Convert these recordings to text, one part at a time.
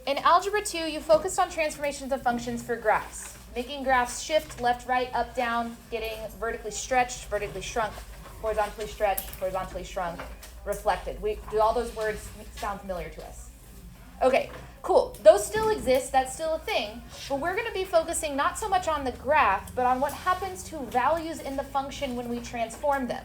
In Algebra 2, you focused on transformations of functions for graphs, making graphs shift left, right, up, down, getting vertically stretched, vertically shrunk, horizontally stretched, horizontally shrunk, reflected. Do all those words sound familiar to us? Okay, cool. Those still exist. That's still a thing. But we're going to be focusing not so much on the graph, but on what happens to values in the function when we transform them.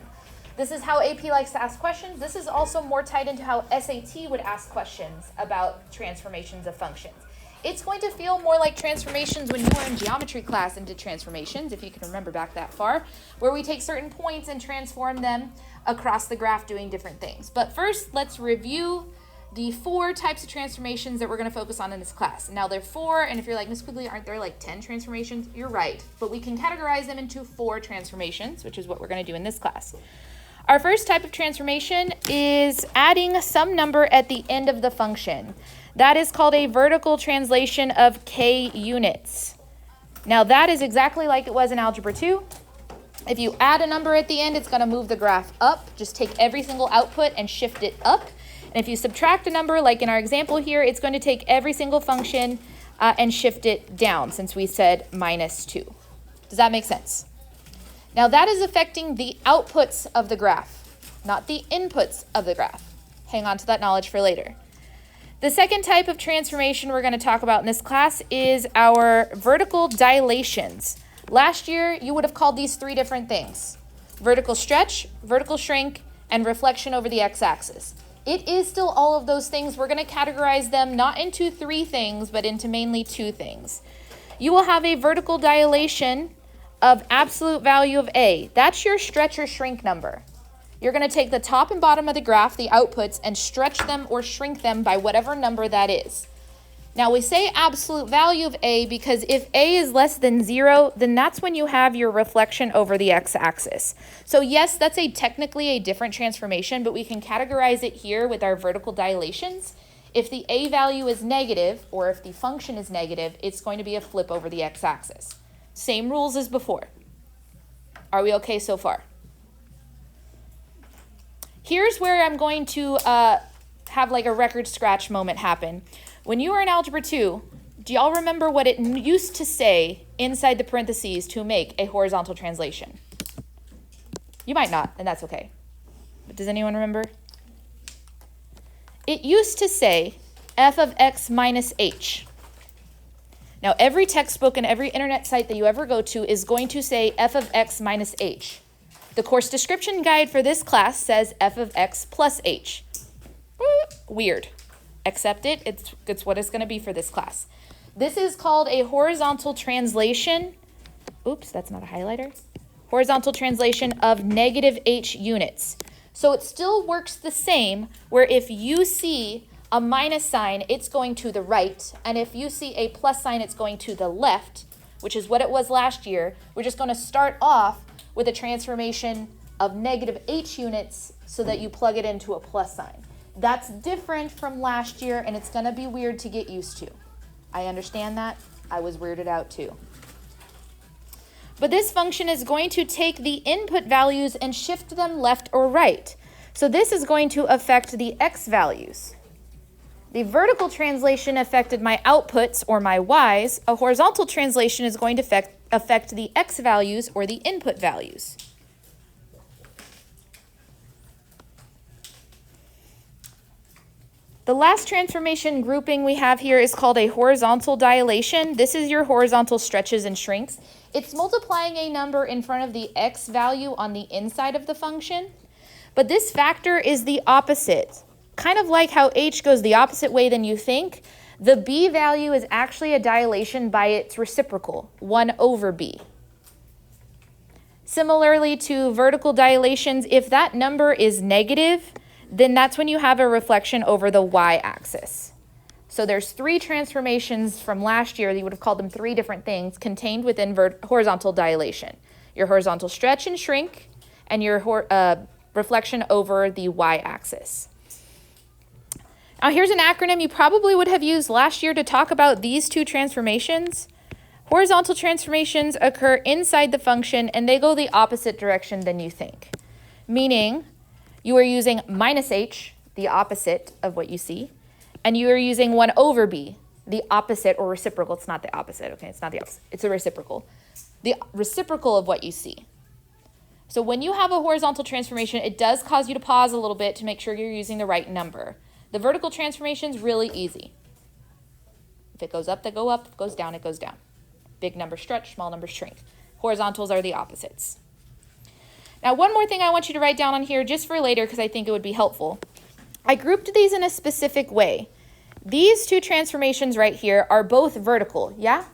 This is how AP likes to ask questions. This is also more tied into how SAT would ask questions about transformations of functions. It's going to feel more like transformations when you were in geometry class and did transformations, if you can remember back that far, where we take certain points and transform them across the graph doing different things. But first, let's review the 4 types of transformations that we're going to focus on in this class. Now, there are 4, and if you're like, Miss Quigley, aren't there like 10 transformations? You're right, but we can categorize them into 4 transformations, which is what we're going to do in this class. Our first type of transformation is adding some number at the end of the function. That is called a vertical translation of k units. Now that is exactly like it was in Algebra 2. If you add a number at the end, it's going to move the graph up. Just take every single output and shift it up. And if you subtract a number, like in our example here, it's going to take every single function and shift it down, since we said -2. Does that make sense? Now that is affecting the outputs of the graph, not the inputs of the graph. Hang on to that knowledge for later. The second type of transformation we're going to talk about in this class is our vertical dilations. Last year, you would have called these 3 different things: vertical stretch, vertical shrink, and reflection over the x-axis. It is still all of those things. We're going to categorize them not into 3 things, but into mainly 2 things. You will have a vertical dilation of absolute value of A. That's your stretch or shrink number. You're going to take the top and bottom of the graph, the outputs, and stretch them or shrink them by whatever number that is. Now we say absolute value of A because if A is less than 0, then that's when you have your reflection over the x-axis. So yes, that's technically a different transformation, but we can categorize it here with our vertical dilations. If the A value is negative, or if the function is negative, it's going to be a flip over the x-axis. Same rules as before. Are we okay so far? Here's where I'm going to have like a record scratch moment happen. When you were in Algebra 2, do y'all remember what it used to say inside the parentheses to make a horizontal translation? You might not, and that's okay. But does anyone remember? It used to say f of x minus h. Now, every textbook and every internet site that you ever go to is going to say f of x minus h. The course description guide for this class says f of x plus h. Weird. Accept it. It's what it's going to be for this class. This is called a horizontal translation. Oops, that's not a highlighter. Horizontal translation of negative h units. So it still works the same, where if you see a minus sign, it's going to the right, and if you see a plus sign, it's going to the left, which is what it was last year. We're just going to start off with a transformation of negative h units so that you plug it into a plus sign. That's different from last year, and it's going to be weird to get used to. I understand that. I was weirded out too. But this function is going to take the input values and shift them left or right. So this is going to affect the x values. The vertical translation affected my outputs, or my y's. A horizontal translation is going to affect the x values, or the input values. The last transformation grouping we have here is called a horizontal dilation. This is your horizontal stretches and shrinks. It's multiplying a number in front of the x value on the inside of the function, but this factor is the opposite. Kind of like how h goes the opposite way than you think, the b value is actually a dilation by its reciprocal, 1 over b. Similarly to vertical dilations, if that number is negative, then that's when you have a reflection over the y-axis. So there's 3 transformations from last year, you would have called them 3 different things, contained within horizontal dilation. Your horizontal stretch and shrink, and your reflection over the y-axis. Now here's an acronym you probably would have used last year to talk about these 2 transformations. Horizontal transformations occur inside the function, and they go the opposite direction than you think. Meaning, you are using minus h, the opposite of what you see, and you are using 1 over b, the opposite or reciprocal. It's not the opposite, okay? It's not the opposite. It's a reciprocal. The reciprocal of what you see. So when you have a horizontal transformation, it does cause you to pause a little bit to make sure you're using the right number. The vertical transformation is really easy. If it goes up, they go up. If it goes down, it goes down. Big numbers stretch, small numbers shrink. Horizontals are the opposites. Now, one more thing I want you to write down on here just for later because I think it would be helpful. I grouped these in a specific way. These two transformations right here are both vertical, yeah?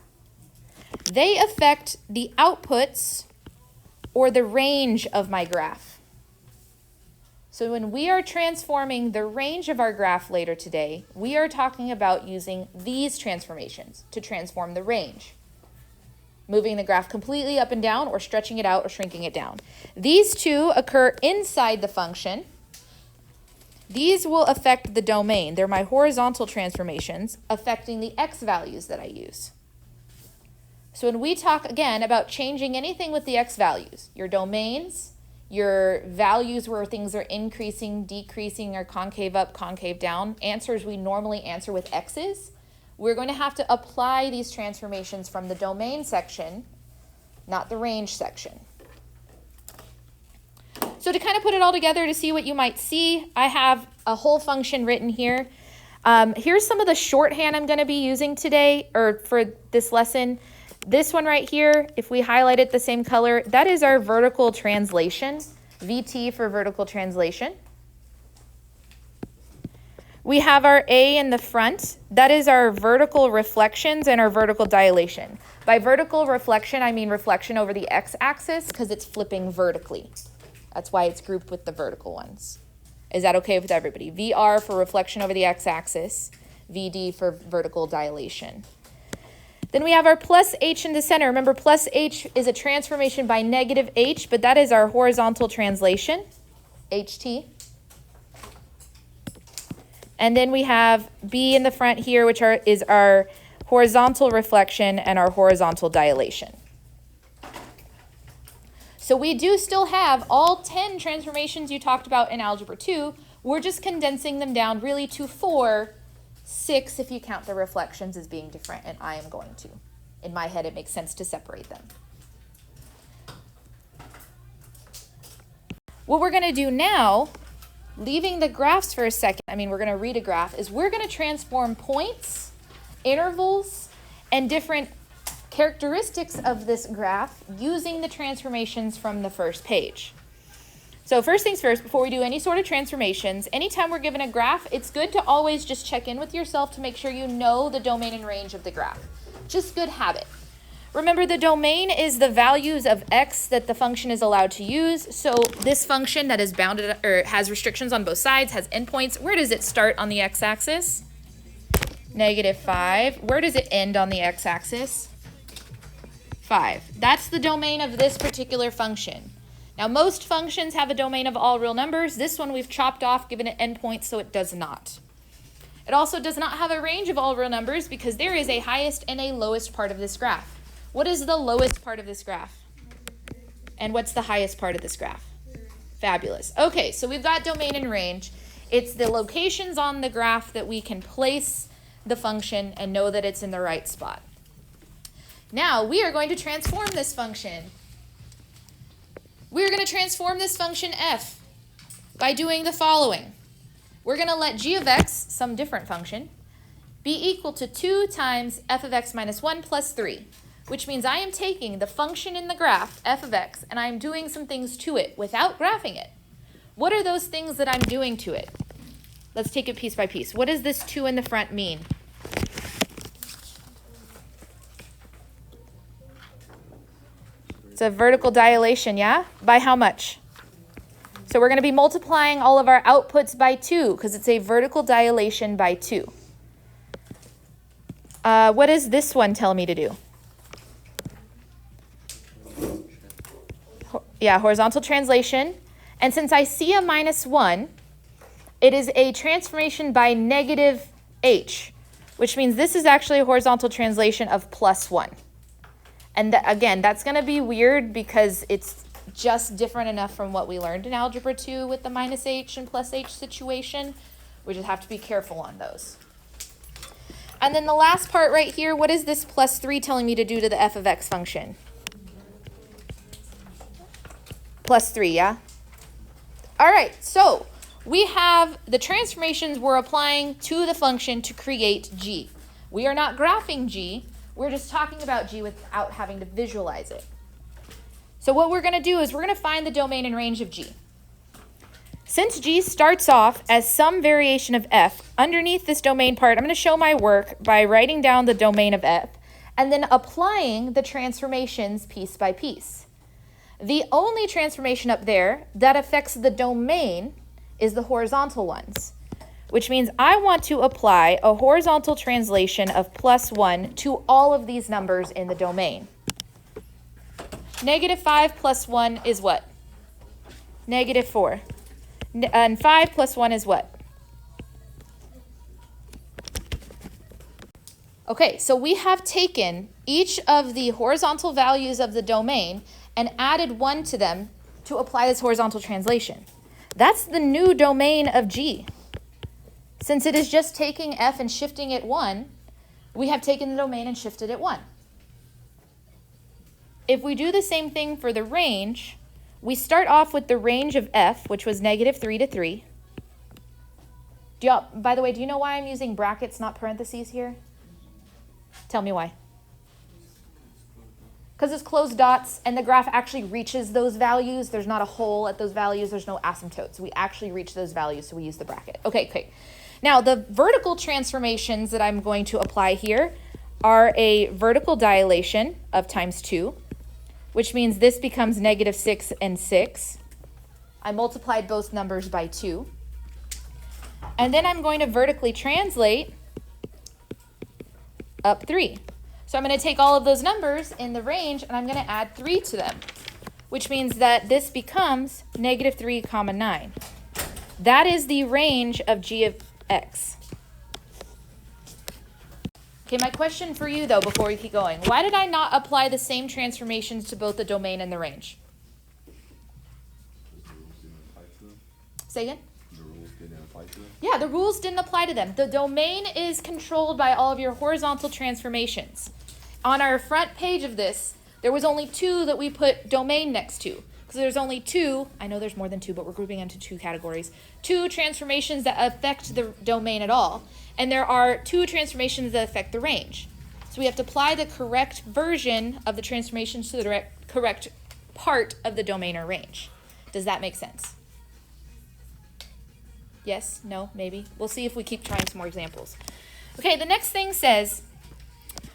They affect the outputs or the range of my graph. So when we are transforming the range of our graph later today, we are talking about using these transformations to transform the range. Moving the graph completely up and down or stretching it out or shrinking it down. These two occur inside the function. These will affect the domain. They're my horizontal transformations affecting the x values that I use. So when we talk again about changing anything with the x values, your domains, your values where things are increasing, decreasing, or concave up, concave down, answers we normally answer with x's, we're going to have to apply these transformations from the domain section, not the range section. So to kind of put it all together to see what you might see, I have a whole function written here. Here's some of the shorthand I'm going to be using today, or for this lesson. This one right here, if we highlight it the same color, that is our vertical translation, VT for vertical translation. We have our A in the front. That is our vertical reflections and our vertical dilation. By vertical reflection, I mean reflection over the x-axis because it's flipping vertically. That's why it's grouped with the vertical ones. Is that okay with everybody? VR for reflection over the x-axis, VD for vertical dilation. Then we have our plus h in the center. Remember, plus h is a transformation by negative h, but that is our horizontal translation, HT. And then we have B in the front here, which is our horizontal reflection and our horizontal dilation. So we do still have all 10 transformations you talked about in Algebra 2. We're just condensing them down really to 4, 6 if you count the reflections as being different, and I am going to. In my head, it makes sense to separate them. What we're going to do now, leaving the graphs for a second, we're going to read a graph, is we're going to transform points, intervals, and different characteristics of this graph using the transformations from the first page. So first things first, before we do any sort of transformations, anytime we're given a graph, it's good to always just check in with yourself to make sure you know the domain and range of the graph. Just good habit. Remember, the domain is the values of x that the function is allowed to use. So this function that is bounded or has restrictions on both sides, has endpoints. Where does it start on the x-axis? -5. Where does it end on the x-axis? 5. That's the domain of this particular function. Now, most functions have a domain of all real numbers. This one we've chopped off, given it endpoints, so it does not. It also does not have a range of all real numbers because there is a highest and a lowest part of this graph. What is the lowest part of this graph? And what's the highest part of this graph? Fabulous. Okay, so we've got domain and range. It's the locations on the graph that we can place the function and know that it's in the right spot. Now, we are going to transform this function. We're going to transform this function f by doing the following. We're going to let g of x, some different function, be equal to 2 times f of x minus 1 plus 3, which means I am taking the function in the graph, f of x, and I'm doing some things to it without graphing it. What are those things that I'm doing to it? Let's take it piece by piece. What does this 2 in the front mean? It's a vertical dilation, yeah? By how much? So we're going to be multiplying all of our outputs by 2 because it's a vertical dilation by 2. What does this one tell me to do? Yeah, horizontal translation. And since I see a -1, it is a transformation by negative h, which means this is actually a horizontal translation of +1. And again, that's going to be weird because it's just different enough from what we learned in Algebra 2 with the -h and +h situation. We just have to be careful on those. And then the last part right here, what is this plus 3 telling me to do to the f of x function? Plus 3, yeah? All right, so we have the transformations we're applying to the function to create g. We are not graphing g. We're just talking about g without having to visualize it. So what we're going to do is we're going to find the domain and range of g. Since g starts off as some variation of f, underneath this domain part, I'm going to show my work by writing down the domain of f and then applying the transformations piece by piece. The only transformation up there that affects the domain is the horizontal ones, which means I want to apply a horizontal translation of plus 1 to all of these numbers in the domain. Negative 5 plus 1 is what? Negative 4. And 5 plus 1 is what? Okay, so we have taken each of the horizontal values of the domain and added 1 to them to apply this horizontal translation. That's the new domain of g. Since it is just taking f and shifting it 1, we have taken the domain and shifted it 1. If we do the same thing for the range, we start off with the range of f, which was negative 3 to 3. By the way, do you know why I'm using brackets, not parentheses here? Tell me why. Because it's closed dots, and the graph actually reaches those values. There's not a hole at those values. There's no asymptote. So we actually reach those values, so we use the bracket. Okay. Now, the vertical transformations that I'm going to apply here are a vertical dilation of times 2, which means this becomes negative 6 and 6. I multiplied both numbers by 2. And then I'm going to vertically translate up 3. So I'm going to take all of those numbers in the range and I'm going to add 3 to them, which means that this becomes negative 3 comma 9. That is the range of g of x. Okay, my question for you though, before we keep going, why did I not apply the same transformations to both the domain and the range? Say again? The rules didn't apply to them? Yeah, the rules didn't apply to them. The domain is controlled by all of your horizontal transformations. On our front page of this, there was only 2 that we put domain next to. Because there's only 2, I know there's more than 2, but we're grouping into 2 categories. 2 transformations that affect the domain at all. And there are 2 transformations that affect the range. So we have to apply the correct version of the transformations to the correct part of the domain or range. Does that make sense? Yes? No? Maybe? We'll see if we keep trying some more examples. Okay, the next thing says,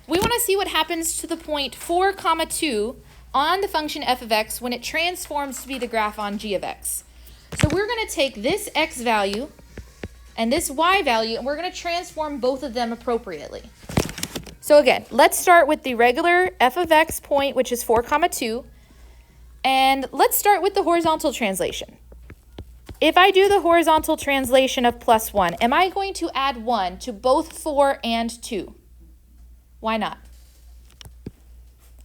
we want to see what happens to the point 4 comma 2 on the function f of x when it transforms to be the graph on g of x. So we're going to take this x value and this y value, and we're going to transform both of them appropriately. So again, let's start with the regular f of x point, which is 4 comma 2, and let's start with the horizontal translation. If I do the horizontal translation of plus 1, am I going to add 1 to both 4 and 2? Why not?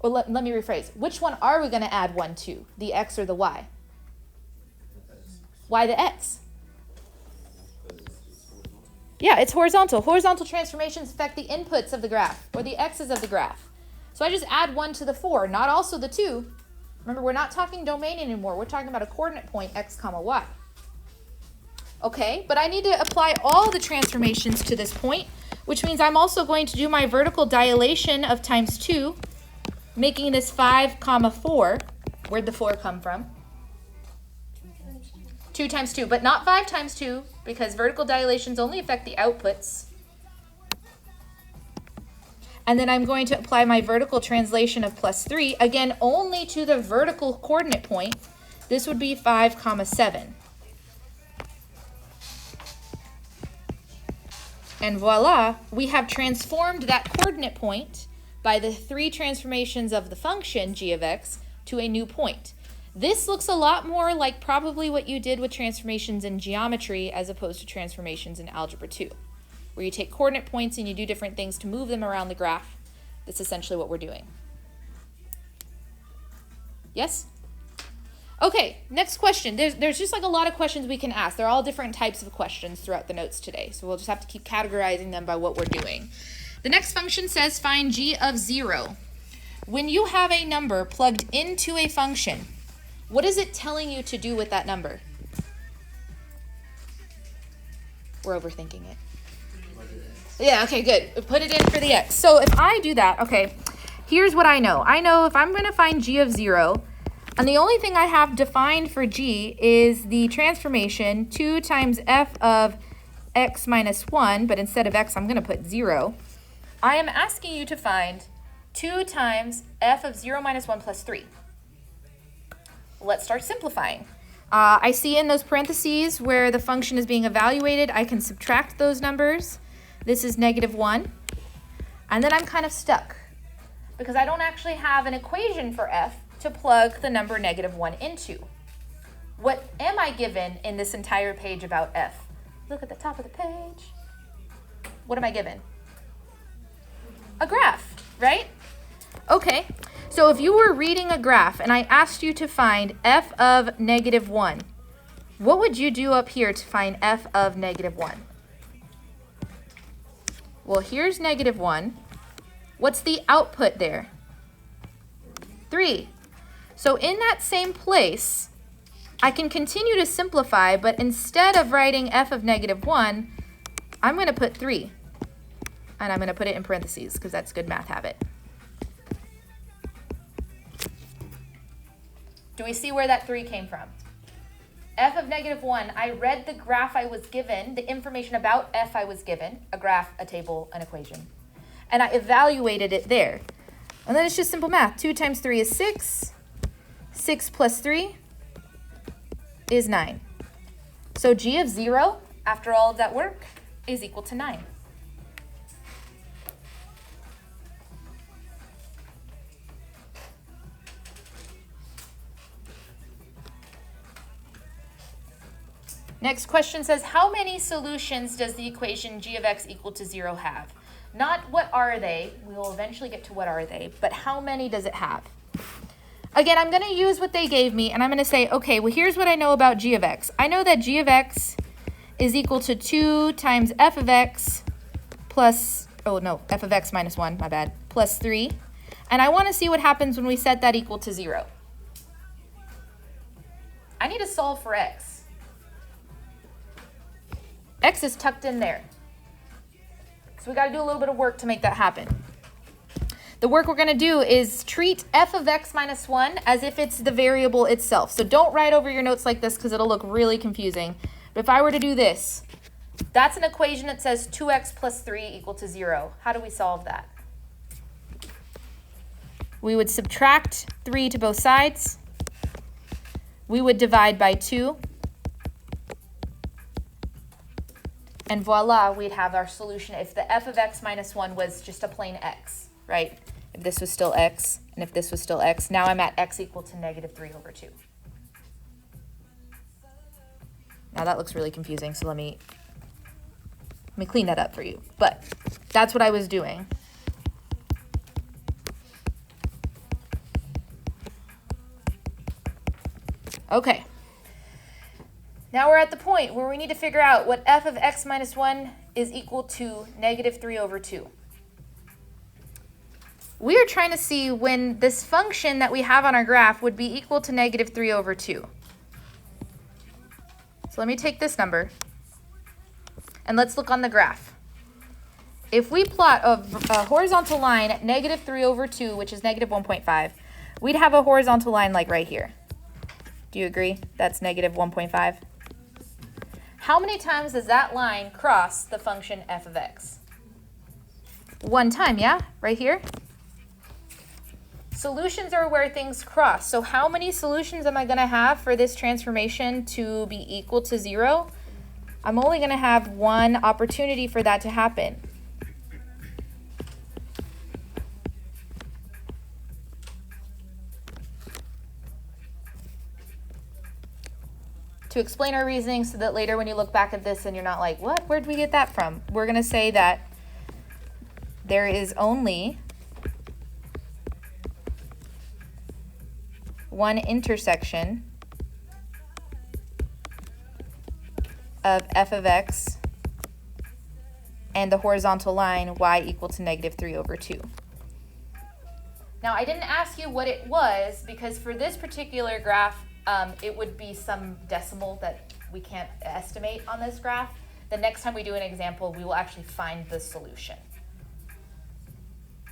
Or let me rephrase. Which one are we going to add 1 to? The x or the y? Why the x? Yeah, it's horizontal. Horizontal transformations affect the inputs of the graph, or the x's of the graph. So I just add 1 to the 4, not also the 2. Remember, we're not talking domain anymore. We're talking about a coordinate point, x comma y. Okay, but I need to apply all the transformations to this point, which means I'm also going to do my vertical dilation of times 2, making this 5 comma 4. Where'd the 4 come from? 2 times 2, but not 5 times 2, because vertical dilations only affect the outputs. And then I'm going to apply my vertical translation of plus 3, again, only to the vertical coordinate point. This would be 5 comma 7. And voila, we have transformed that coordinate point by the 3 transformations of the function g of x to a new point. This looks a lot more like probably what you did with transformations in geometry as opposed to transformations in algebra 2, where you take coordinate points and you do different things to move them around the graph. That's essentially what we're doing. Yes? Okay, next question. There's just like a lot of questions we can ask. They're all different types of questions throughout the notes today, so we'll just have to keep categorizing them by what we're doing. The next function says find g of 0. When you have a number plugged into a function, what is it telling you to do with that number? We're overthinking it. Yeah, okay, good. Put it in for the x. So if I do that, okay, here's what I know. I know if I'm going to find g of 0, and the only thing I have defined for g is the transformation 2 times f of x minus 1, but instead of x, I'm going to put 0. I am asking you to find 2 times f of 0 minus 1 plus 3. Let's start simplifying. I see in those parentheses where the function is being evaluated, I can subtract those numbers. This is -1. And then I'm kind of stuck because I don't actually have an equation for f to plug the number -1 into. What am I given in this entire page about f? Look at the top of the page. What am I given? A graph, right? Okay, so if you were reading a graph and I asked you to find f of -1, what would you do up here to find f of -1? Well, here's -1. What's the output there? 3. So in that same place, I can continue to simplify, but instead of writing f of -1, I'm going to put 3. And I'm going to put it in parentheses because that's a good math habit. Do we see where that 3 came from? F of -1, I read the graph I was given, the information about f I was given, a graph, a table, an equation, and I evaluated it there. And then it's just simple math. 2 times 3 is 6. 6 plus 3 is 9. So g of 0, after all of that work, is equal to 9. Next question says, how many solutions does the equation g of x equal to 0 have? Not what are they, we will eventually get to what are they, but how many does it have? Again, I'm going to use what they gave me, and I'm going to say, okay, well, here's what I know about g of x. I know that g of x is equal to 2 times f of x plus, oh no, f of x minus 1, my bad, plus 3. And I want to see what happens when we set that equal to 0. I need to solve for x. X is tucked in there. So we got to do a little bit of work to make that happen. The work we're going to do is treat f of x minus 1 as if it's the variable itself. So don't write over your notes like this because it'll look really confusing. But if I were to do this, that's an equation that says 2x plus 3 equal to 0. How do we solve that? We would subtract 3 to both sides. We would divide by 2. And voila, we'd have our solution if the f of x minus 1 was just a plain x, right? If this was still x, and if this was still x, now I'm at x equal to -3/2. Now that looks really confusing, so let me clean that up for you. But that's what I was doing. Okay. Now we're at the point where we need to figure out what f of x minus 1 is equal to -3/2. We are trying to see when this function that we have on our graph would be equal to -3/2. So let me take this number and let's look on the graph. If we plot a horizontal line at -3/2, which is -1.5, we'd have a horizontal line like right here. Do you agree? That's -1.5. How many times does that line cross the function f of x? One time, yeah? Right here? Solutions are where things cross. So how many solutions am I going to have for this transformation to be equal to 0? I'm only going to have one opportunity for that to happen. To explain our reasoning so that later when you look back at this and you're not like, what? Where'd we get that from? We're going to say that there is only one intersection of f of x and the horizontal line y equal to negative 3 over 2. Now, I didn't ask you what it was because for this particular graph, it would be some decimal that we can't estimate on this graph. The next time we do an example, we will actually find the solution.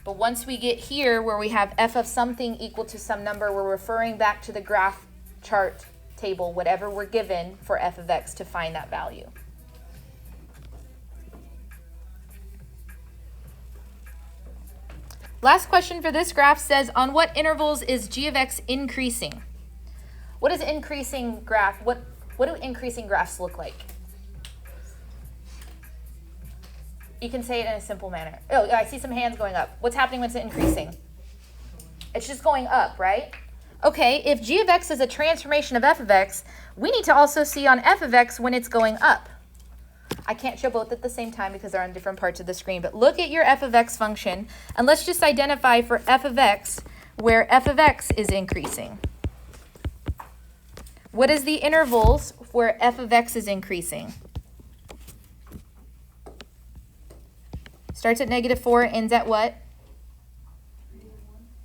But once we get here where we have f of something equal to some number, we're referring back to the graph chart table, whatever we're given for f of x to find that value. Last question for this graph says, on what intervals is g of x increasing? What is increasing graph? What do increasing graphs look like? You can say it in a simple manner. Oh, I see some hands going up. What's happening when it's increasing? It's just going up, right? Okay, if g of x is a transformation of f of x, we need to also see on f of x when it's going up. I can't show both at the same time because they're on different parts of the screen, but look at your f of x function, and let's just identify for f of x where f of x is increasing. What is the intervals where f of x is increasing? Starts at negative 4, ends at what?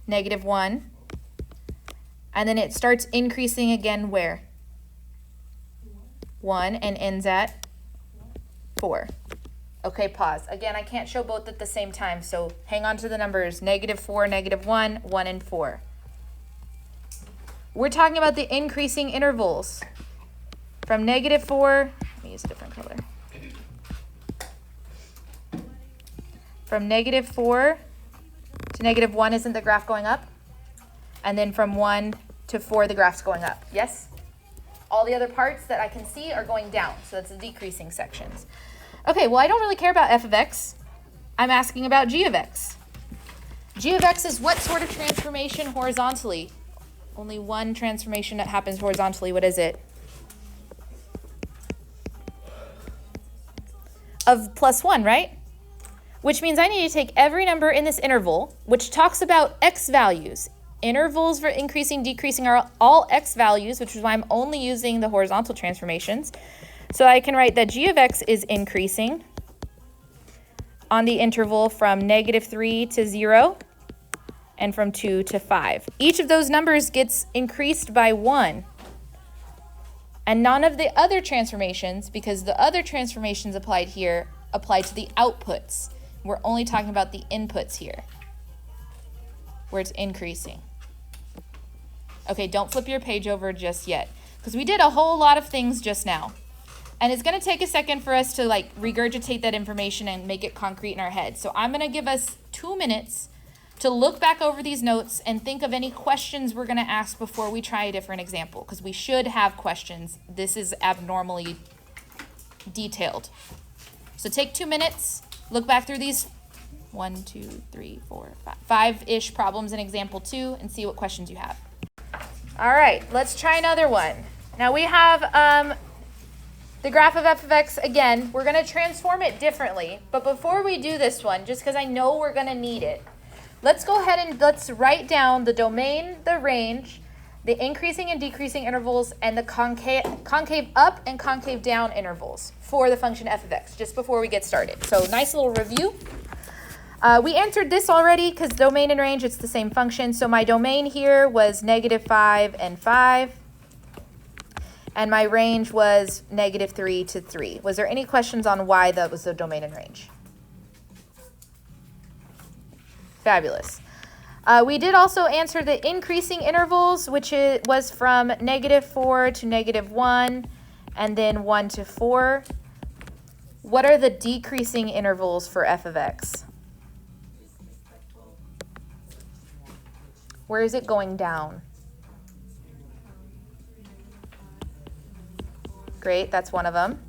Negative 1. And then it starts increasing again where? 1 and ends at 4. Okay, pause. Again, I can't show both at the same time, so hang on to the numbers. Negative 4, negative 1, 1, and 4. We're talking about the increasing intervals. From negative 4, let me use a different color. From negative 4 to negative 1, isn't the graph going up? And then from 1 to 4, the graph's going up. Yes? All the other parts that I can see are going down, so that's the decreasing sections. Okay, well, I don't really care about f of x. I'm asking about g of x. G of x is what sort of transformation horizontally? Only one transformation that happens horizontally. What is it? Of +1, right? Which means I need to take every number in this interval, which talks about x values. Intervals for increasing, decreasing are all x values, which is why I'm only using the horizontal transformations. So I can write that g of x is increasing on the interval from negative 3 to 0 and from 2 to 5. Each of those numbers gets increased by 1. And none of the other transformations, because the other transformations applied here apply to the outputs. We're only talking about the inputs here, where it's increasing. Okay, don't flip your page over just yet, because we did a whole lot of things just now. And it's going to take a second for us to regurgitate that information and make it concrete in our head. So I'm going to give us 2 minutes to look back over these notes and think of any questions we're going to ask before we try a different example, because we should have questions. This is abnormally detailed. So take 2 minutes, look back through these 1, 2, 3, 4, 5-ish problems in example 2 and see what questions you have. All right, let's try another one. Now we have the graph of f of x again. We're going to transform it differently, but before we do this one, just because I know we're going to need it, let's go ahead and let's write down the domain, the range, the increasing and decreasing intervals, and the concave up and concave down intervals for the function f of x, just before we get started. So nice little review. We answered this already because domain and range, it's the same function. So my domain here was negative 5 and 5. And my range was negative 3 to 3. Was there any questions on why that was the domain and range? Fabulous. We did also answer the increasing intervals, which was from negative 4 to negative 1, and then 1 to 4. What are the decreasing intervals for f of x? Where is it going down? Great, that's one of them.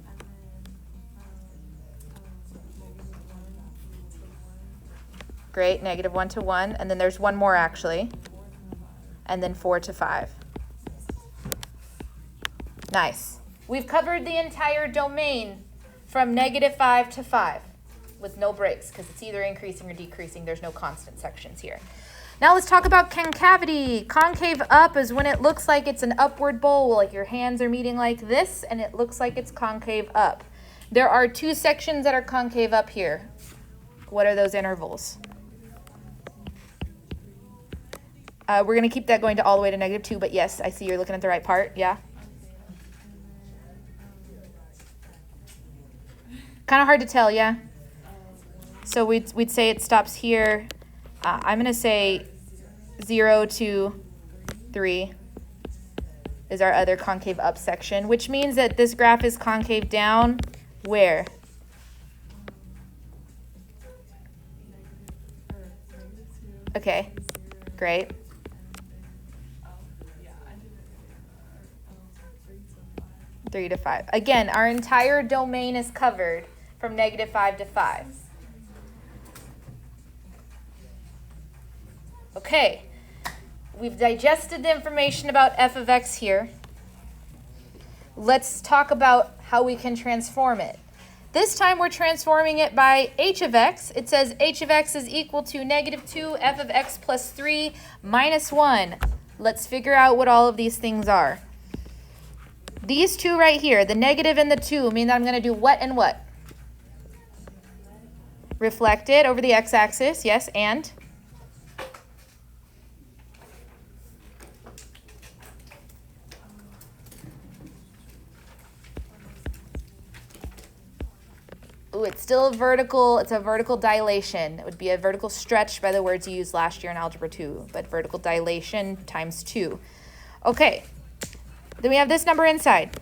Great, negative 1 to 1, and then there's one more actually, and then 4 to 5. Nice. We've covered the entire domain from negative 5 to 5 with no breaks because it's either increasing or decreasing. There's no constant sections here. Now let's talk about concavity. Concave up is when it looks like it's an upward bowl, like your hands are meeting like this, and it looks like it's concave up. There are two sections that are concave up here. What are those intervals? We're going to keep that going to all the way to -2, but yes, I see you're looking at the right part. Yeah? Kind of hard to tell, yeah? So we'd say it stops here. I'm going to say 0 to 3 is our other concave up section, which means that this graph is concave down where? Okay, great. -3 to 5. Again, our entire domain is covered from -5 to 5. Okay, we've digested the information about f of x here. Let's talk about how we can transform it. This time we're transforming it by h of x. It says h of x is equal to -2 f of x plus 3 minus 1. Let's figure out what all of these things are. These two right here, the negative and the 2, mean that I'm going to do what and what? Reflect it over the x-axis, yes, and? Ooh, it's still vertical. It's a vertical dilation. It would be a vertical stretch by the words you used last year in Algebra 2, but vertical dilation times 2. Okay, then we have this number inside.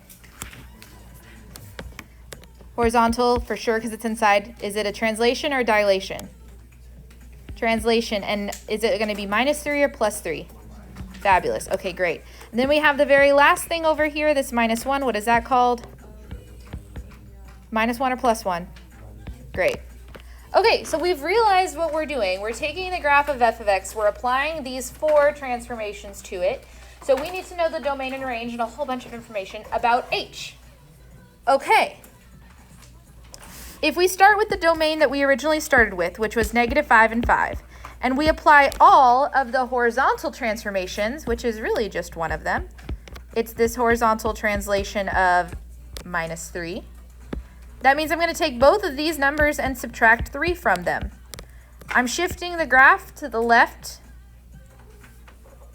Horizontal for sure because it's inside. Is it a translation or a dilation? Translation. And is it going to be -3 or +3? Fabulous. Okay, great. And then we have the very last thing over here, this -1. What is that called? -1 or +1? Great. Okay, so we've realized what we're doing. We're taking the graph of f of x. We're applying these 4 transformations to it. So we need to know the domain and range and a whole bunch of information about h. Okay. If we start with the domain that we originally started with, which was -5 and 5, and we apply all of the horizontal transformations, which is really just one of them, it's this horizontal translation of -3. That means I'm going to take both of these numbers and subtract 3 from them. I'm shifting the graph to the left,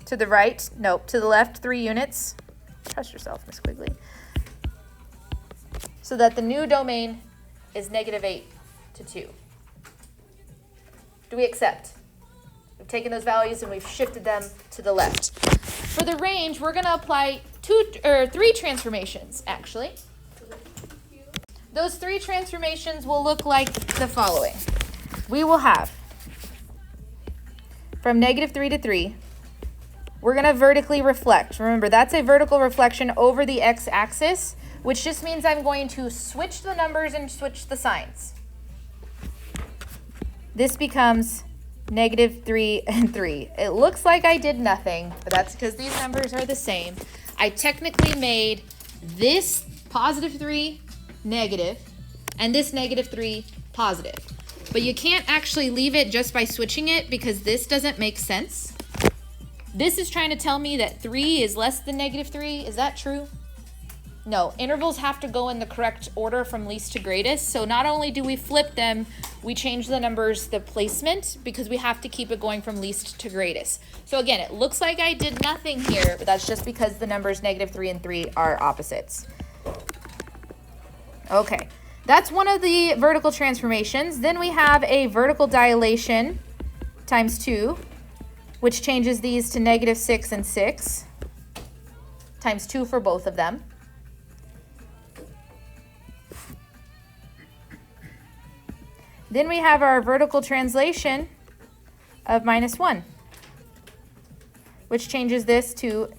to the right, nope, to the left 3 units. Trust yourself, Miss Quigley. So that the new domain is -8 to 2. Do we accept? We've taken those values and we've shifted them to the left. For the range, we're going to apply 3 transformations, actually. Those 3 transformations will look like the following. We will have, from -3 to 3, we're going to vertically reflect. Remember, that's a vertical reflection over the x-axis, which just means I'm going to switch the numbers and switch the signs. This becomes -3 and 3. It looks like I did nothing, but that's because these numbers are the same. I technically made this +3 negative and this -3 positive. But you can't actually leave it just by switching it because this doesn't make sense. This is trying to tell me that 3 is less than -3. Is that true? No, intervals have to go in the correct order from least to greatest. So not only do we flip them, we change the numbers, the placement, because we have to keep it going from least to greatest. So again, it looks like I did nothing here, but that's just because the numbers -3 and 3 are opposites. Okay, that's one of the vertical transformations. Then we have a vertical dilation times 2, which changes these to -6 and 6, times 2 for both of them. Then we have our vertical translation of -1, which changes this to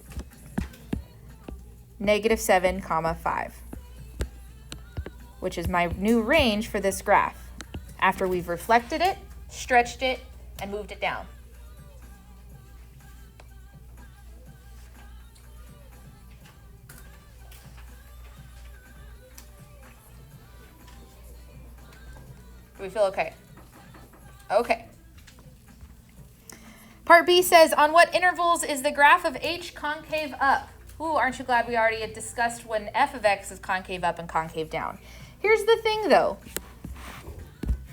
-7, 5, which is my new range for this graph after we've reflected it, stretched it, and moved it down. Do we feel okay? Okay. Part B says, on what intervals is the graph of h concave up? Ooh, aren't you glad we already had discussed when f of x is concave up and concave down? Here's the thing though.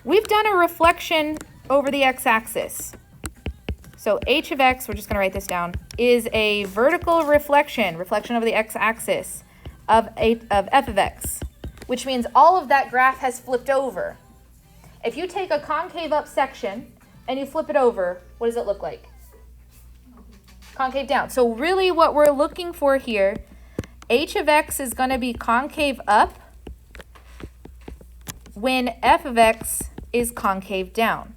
We've done a reflection over the x-axis. So h of x, we're just going to write this down, is a vertical reflection over the x-axis of f of x, which means all of that graph has flipped over. If you take a concave up section and you flip it over, what does it look like? Concave down. So really what we're looking for here, h of x is going to be concave up when f of x is concave down.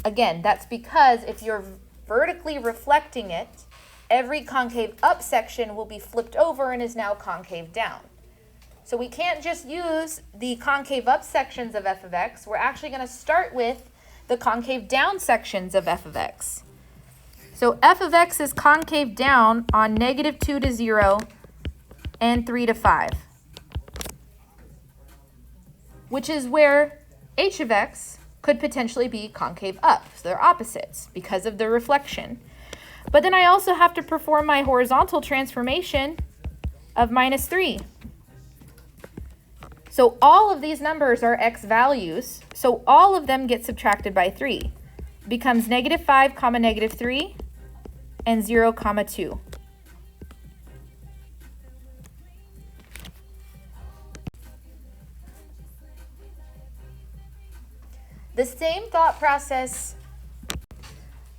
Again, that's because if you're vertically reflecting it, every concave up section will be flipped over and is now concave down. So we can't just use the concave up sections of f of x. We're actually going to start with the concave down sections of f of x. So f of x is concave down on -2 to 0 and 3 to 5, which is where h of x could potentially be concave up. So they're opposites because of the reflection. But then I also have to perform my horizontal transformation of -3. So all of these numbers are x values, so all of them get subtracted by 3. It becomes -5, -3, and 0, 2. The same thought process.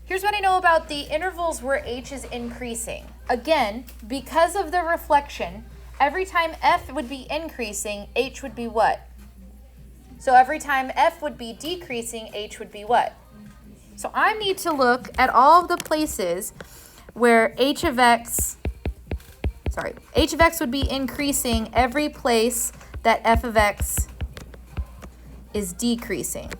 Here's what I know about the intervals where h is increasing. Again, because of the reflection, every time f would be increasing, h would be what? So every time f would be decreasing, h would be what? So I need to look at all of the places where h of x would be increasing every place that f of x is decreasing.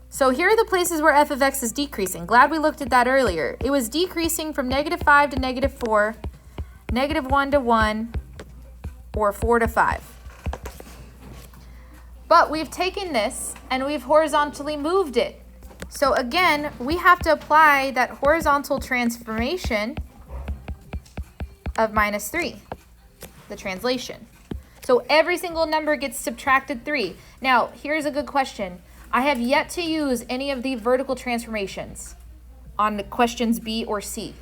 So here are the places where f of x is decreasing. Glad we looked at that earlier. It was decreasing from -5 to -4, -1 to 1, or 4 to 5. But we've taken this and we've horizontally moved it. So again, we have to apply that horizontal transformation of -3, the translation. So every single number gets subtracted 3. Now, here's a good question. I have yet to use any of the vertical transformations on the questions B or C.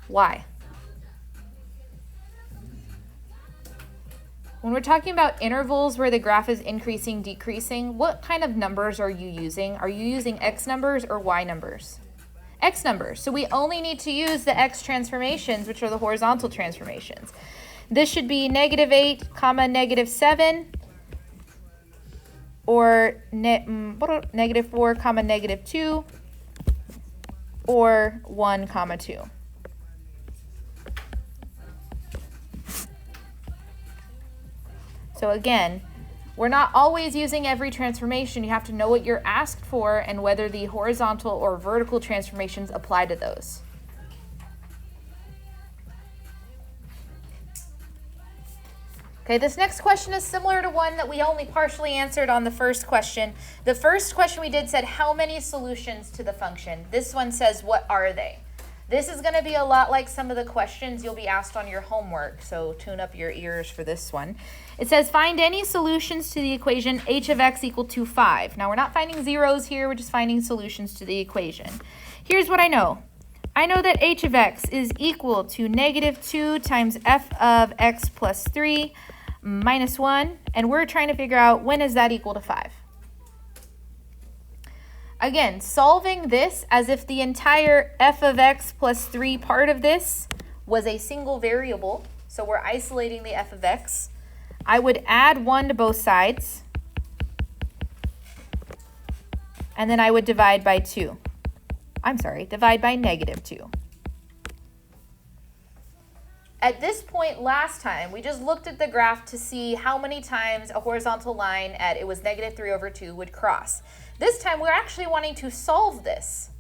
Why? When we're talking about intervals where the graph is increasing, decreasing, what kind of numbers are you using? Are you using x numbers or y numbers? X numbers. So we only need to use the x transformations, which are the horizontal transformations. This should be -8, -7, or -4, -2, or 1, 2. So again, we're not always using every transformation. You have to know what you're asked for and whether the horizontal or vertical transformations apply to those. Okay, this next question is similar to one that we only partially answered on the first question. The first question we did said how many solutions to the function. This one says what are they? This is going to be a lot like some of the questions you'll be asked on your homework, so tune up your ears for this one. It says find any solutions to the equation h of x equal to 5. Now we're not finding zeros here, we're just finding solutions to the equation. Here's what I know. I know that h of x is equal to -2 times f of x plus 3 minus 1, and we're trying to figure out when is that equal to 5. Again, solving this as if the entire f of x plus 3 part of this was a single variable, so we're isolating the f of x, I would add 1 to both sides, and then I would divide by 2. Divide by -2. At this point last time, we just looked at the graph to see how many times a horizontal line at it was -3/2 would cross. This time we're actually wanting to solve this.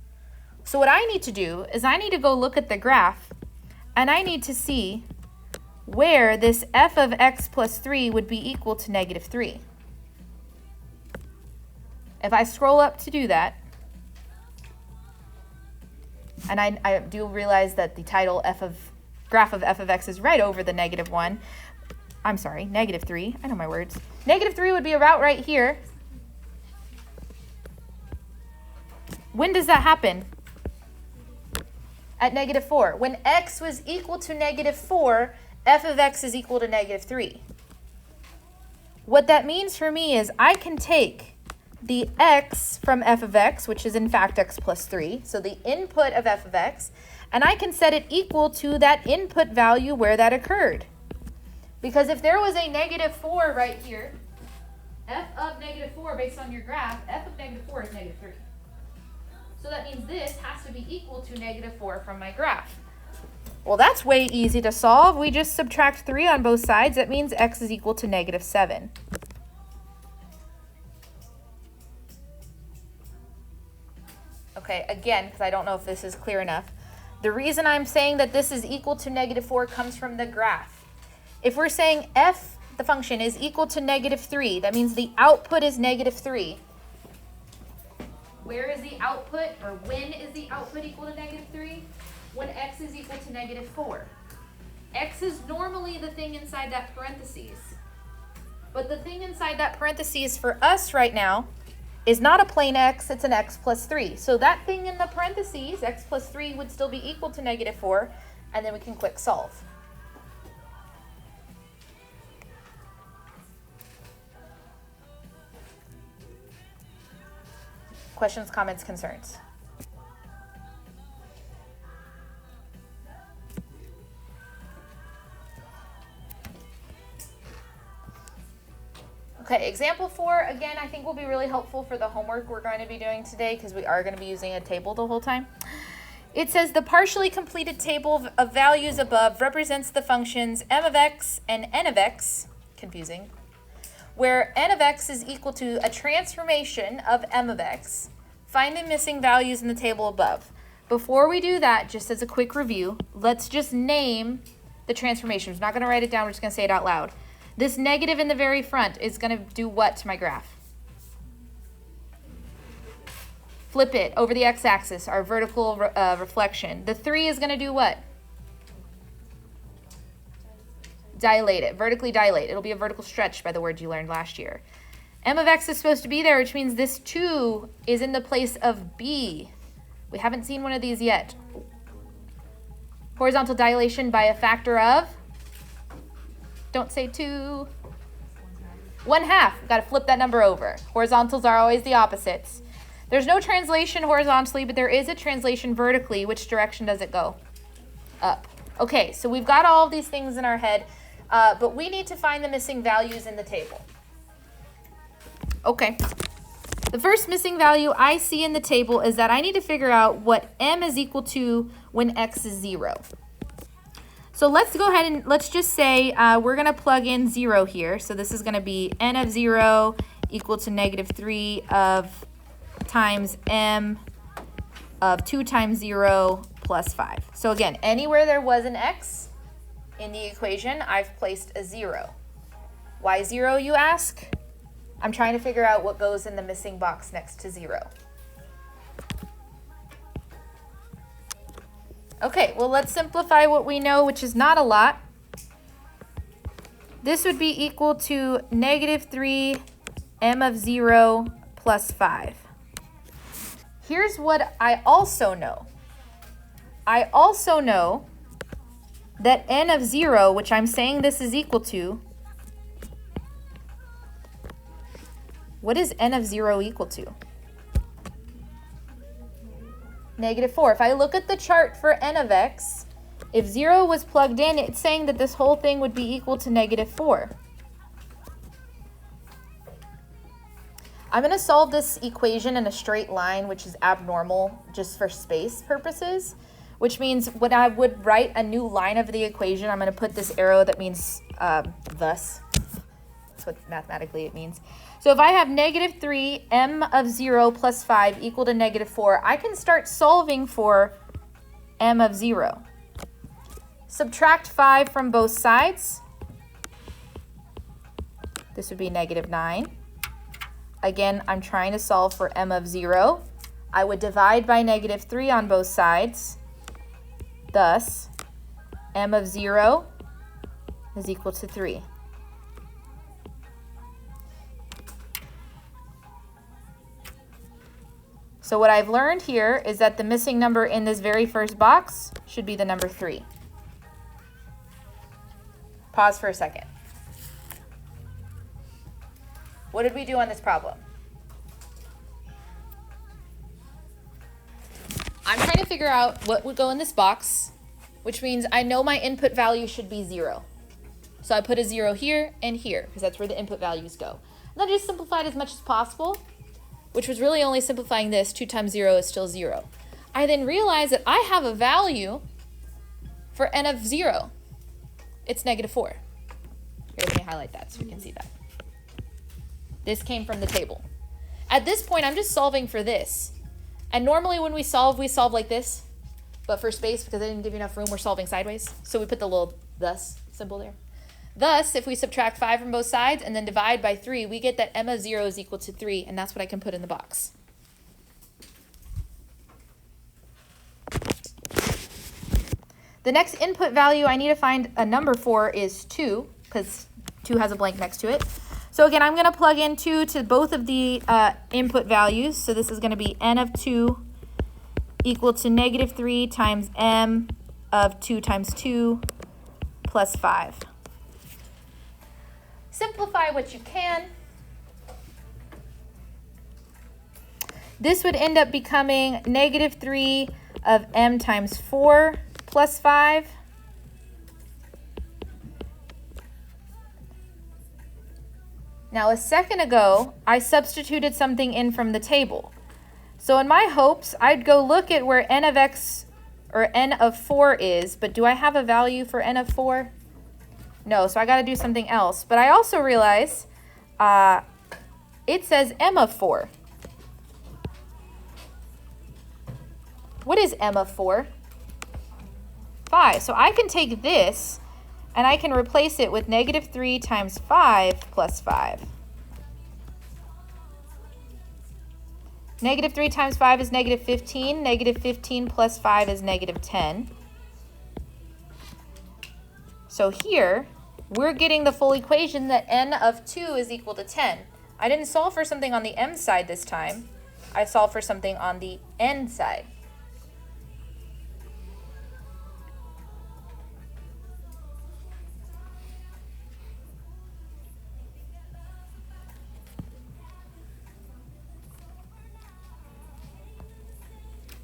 So what I need to do is I need to go look at the graph and I need to see where this f of x plus 3 would be equal to -3. If I scroll up to do that, And I do realize that the title graph of f of x is right over the -1. I'm sorry, -3. I know my words. -3 would be about right here. When does that happen? At -4. When x was equal to -4, f of x is equal to -3. What that means for me is I can take the x from f of x, which is in fact x plus 3, so the input of f of x, and I can set it equal to that input value where that occurred. Because if there was a -4 right here, f of -4 based on your graph, f of -4 is -3. So that means this has to be equal to -4 from my graph. Well, that's way easy to solve. We just subtract 3 on both sides. That means x is equal to -7. Okay, again, because I don't know if this is clear enough. The reason I'm saying that this is equal to -4 comes from the graph. If we're saying f, the function, is equal to -3, that means the output is -3. Where is the output, or when is the output equal to -3? When x is equal to -4. X is normally the thing inside that parentheses. But the thing inside that parentheses for us right now is not a plain x, it's an x plus 3. So that thing in the parentheses, x plus 3, would still be equal to -4, and then we can click solve. Questions, comments, concerns? Okay, example 4, again, I think will be really helpful for the homework we're going to be doing today because we are going to be using a table the whole time. It says the partially completed table of values above represents the functions m of x and n of x, confusing, where n of x is equal to a transformation of m of x. Find the missing values in the table above. Before we do that, just as a quick review, let's just name the transformation. We're not going to write it down, we're just going to say it out loud. This negative in the very front is going to do what to my graph? Flip it over the x-axis, our vertical reflection. The 3 is going to do what? Dilate it, vertically dilate. It'll be a vertical stretch by the word you learned last year. M of x is supposed to be there, which means this 2 is in the place of b. We haven't seen one of these yet. Horizontal dilation by a factor of? Don't say 2. 1/2. Got to flip that number over. Horizontals are always the opposites. There's no translation horizontally, but there is a translation vertically. Which direction does it go? Up. Okay, so we've got all of these things in our head, but we need to find the missing values in the table. Okay. The first missing value I see in the table is that I need to figure out what m is equal to when x is 0. So let's go ahead and let's just say we're going to plug in 0 here. So this is going to be n of 0 equal to -3 of times m of 2 times 0 plus 5. So again, anywhere there was an x in the equation, I've placed a 0. Why 0, you ask? I'm trying to figure out what goes in the missing box next to 0. Okay, well, let's simplify what we know, which is not a lot. This would be equal to -3 m of 0 plus 5. Here's what I also know. I also know that n of 0, which I'm saying this is equal to, what is n of 0 equal to? -4. If I look at the chart for n of x, if 0 was plugged in, it's saying that this whole thing would be equal to -4. I'm going to solve this equation in a straight line, which is abnormal just for space purposes, which means when I would write a new line of the equation, I'm going to put this arrow that means thus. That's what mathematically it means. So if I have -3 m of 0 plus 5 equal to -4, I can start solving for m of 0. Subtract 5 from both sides. This would be -9. Again, I'm trying to solve for m of 0. I would divide by -3 on both sides. Thus, m of 0 is equal to 3. So what I've learned here is that the missing number in this very first box should be the number 3. Pause for a second. What did we do on this problem? I'm trying to figure out what would go in this box, which means I know my input value should be 0. So I put a 0 here and here, because that's where the input values go. And I just simplified as much as possible, which was really only simplifying this. 2 times 0 is still 0. I then realized that I have a value for n of 0. It's -4. Here, let me highlight that so we can see that. This came from the table. At this point, I'm just solving for this. And normally when we solve like this. But for space, because I didn't give you enough room, we're solving sideways. So we put the little thus symbol there. Thus, if we subtract 5 from both sides and then divide by 3, we get that m of 0 is equal to 3, and that's what I can put in the box. The next input value I need to find a number for is 2, because 2 has a blank next to it. So again, I'm going to plug in 2 to both of the input values. So this is going to be n of 2 equal to -3 times m of 2 times 2 plus 5. Simplify what you can. This would end up becoming -3 of m times 4 plus 5. Now, a second ago, I substituted something in from the table. So in my hopes, I'd go look at where n of x or n of 4 is, but do I have a value for n of 4? No, so I got to do something else. But I also realize it says m of 4. What is m of 4? 5. So I can take this and I can replace it with -3 times 5 plus 5. -3 times 5 is -15. -15 plus 5 is -10. So here, we're getting the full equation that n of 2 is equal to 10. I didn't solve for something on the m side this time. I solved for something on the n side.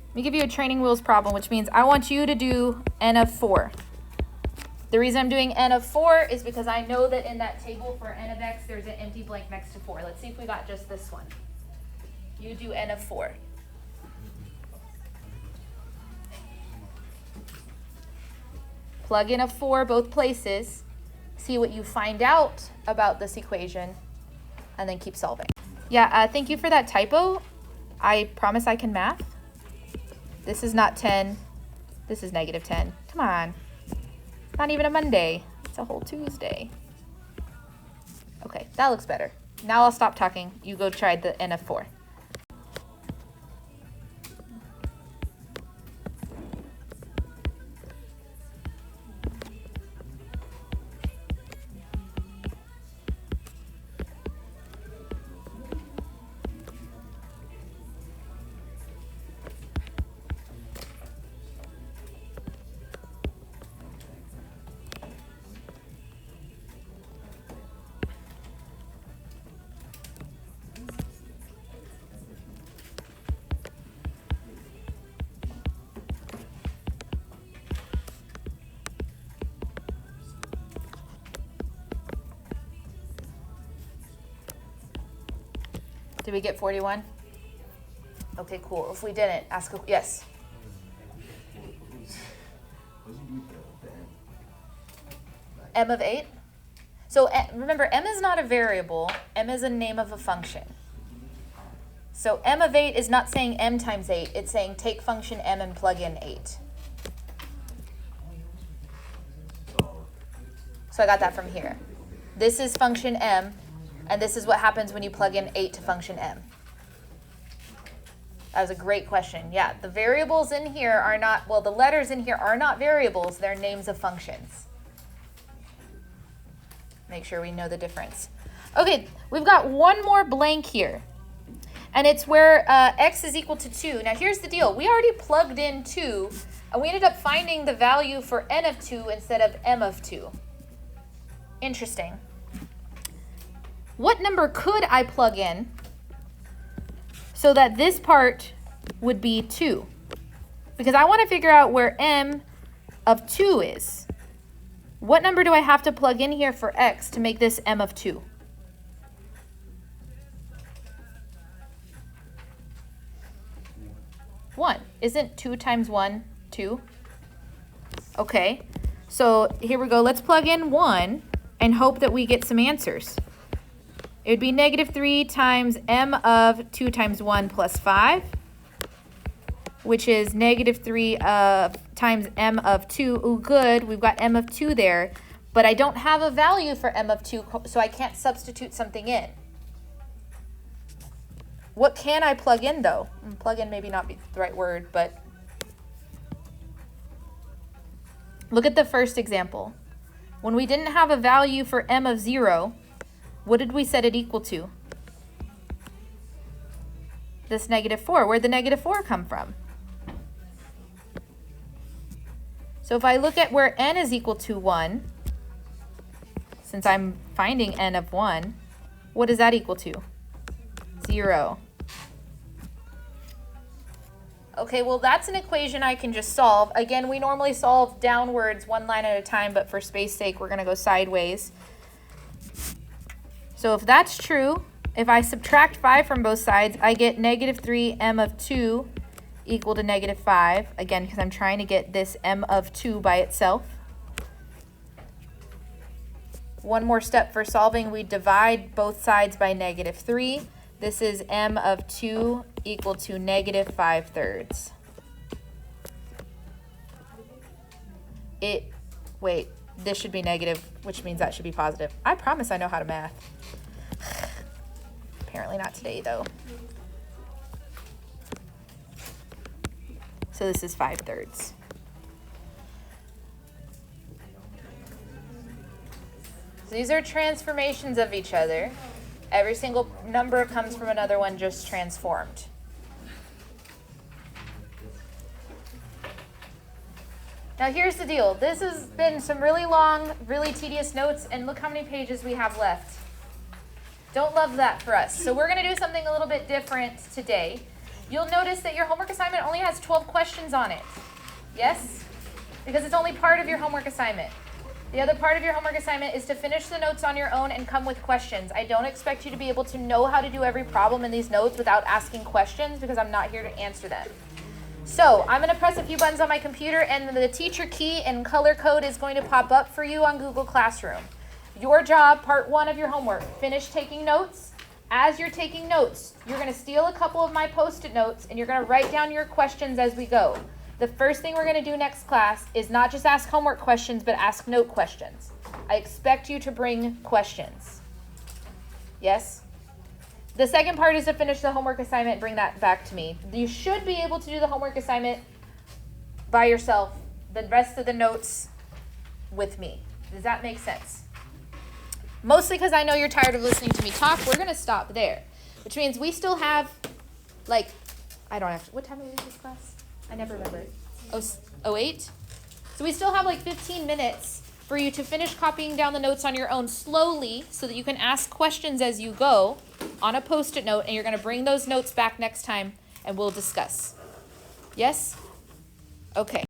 Let me give you a training wheels problem, which means I want you to do n of 4. The reason I'm doing n of 4 is because I know that in that table for n of x, there's an empty blank next to 4. Let's see if we got just this one. You do n of 4. Plug in a 4 both places, see what you find out about this equation, and then keep solving. Yeah, thank you for that typo. I promise I can math. This is not 10. This is -10. Come on. Not even a Monday. It's a whole Tuesday. Okay, that looks better. Now I'll stop talking. You go try the n of 4. Did we get 41? Okay, cool. If we didn't, ask a, yes. M of 8? So remember, m is not a variable. M is a name of a function. So m of 8 is not saying m times 8. It's saying take function m and plug in 8. So I got that from here. This is function m. And this is what happens when you plug in 8 to function m. That was a great question. Yeah, the variables in here are not, well, the letters in here are not variables. They're names of functions. Make sure we know the difference. Okay, we've got one more blank here. And it's where x is equal to 2. Now, here's the deal. We already plugged in 2, and we ended up finding the value for n of 2 instead of m of 2. Interesting. What number could I plug in so that this part would be 2? Because I want to figure out where m of 2 is. What number do I have to plug in here for x to make this m of 2? 1. Isn't 2 times 1, 2? Okay, so here we go. Let's plug in 1 and hope that we get some answers. It would be negative 3 times m of 2 times 1 plus 5, which is negative 3 times m of 2. Ooh, good. We've got m of 2 there, but I don't have a value for m of 2, so I can't substitute something in. What can I plug in, though? Plug in maybe not be the right word, but look at the first example. When we didn't have a value for m of 0, what did we set it equal to? This negative 4. Where'd the negative 4 come from? So if I look at where n is equal to 1, since I'm finding n of 1, what is that equal to? 0. Okay, well, that's an equation I can just solve. Again, we normally solve downwards one line at a time, but for space sake, we're going to go sideways. So if that's true, if I subtract 5 from both sides, I get negative 3 m of 2 equal to negative 5. Again, because I'm trying to get this m of 2 by itself. One more step for solving, we divide both sides by negative 3. This is m of 2 equal to negative 5/3. Wait, this should be negative, which means that should be positive. I promise I know how to math. Apparently not today, though. So this is 5/3. So these are transformations of each other. Every single number comes from another one just transformed. Now here's the deal. This has been some really long, really tedious notes, and look how many pages we have left. Don't love that for us. So we're going to do something a little bit different today. You'll notice that your homework assignment only has 12 questions on it. Yes? Because it's only part of your homework assignment. The other part of your homework assignment is to finish the notes on your own and come with questions. I don't expect you to be able to know how to do every problem in these notes without asking questions because I'm not here to answer them. So I'm going to press a few buttons on my computer and the teacher key and color code is going to pop up for you on Google Classroom. Your job, part 1 of your homework, finish taking notes. As you're taking notes, you're going to steal a couple of my Post-it notes and you're going to write down your questions as we go. The first thing we're going to do next class is not just ask homework questions, but ask note questions. I expect you to bring questions. Yes? The second part is to finish the homework assignment, bring that back to me. You should be able to do the homework assignment by yourself, the rest of the notes with me. Does that make sense? Mostly because I know you're tired of listening to me talk, we're going to stop there. Which means we still have, like, I don't have to, what time do we leave this class? I never remember. 08? So we still have like 15 minutes for you to finish copying down the notes on your own slowly so that you can ask questions as you go on a Post-it note, and you're going to bring those notes back next time and we'll discuss. Yes? Okay.